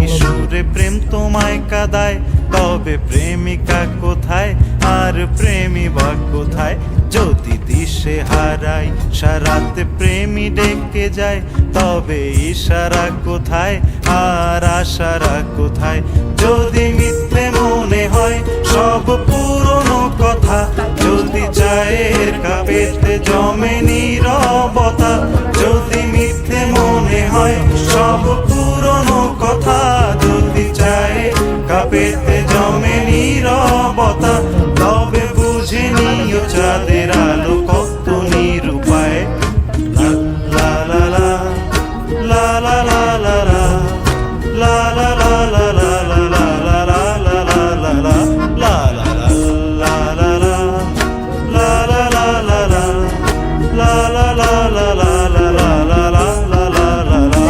কিশোরে প্রেম তোমায় কাঁদায়, তবে প্রেমিকা কোথায় আর প্রেমী বা কোথায়? যদি দিশে হারাই সারাতে প্রেমী ডেকে যায়, তবে ইশারা কোথায় আর আশারা কোথায়? যদি মিথ্যে মনে হয় সব পুরনো কথা, যদি চায়ের কাপেতে জমে নীরবতা, যদি মিথ্যে মনে হয় সব পুরনো কথা, যদি চায়ের কাপেতে জমে নীরবতা, তবে বুঝে নিও চাঁদের আলো কত নিরুপায়। লা লা লা লা লা লা লা।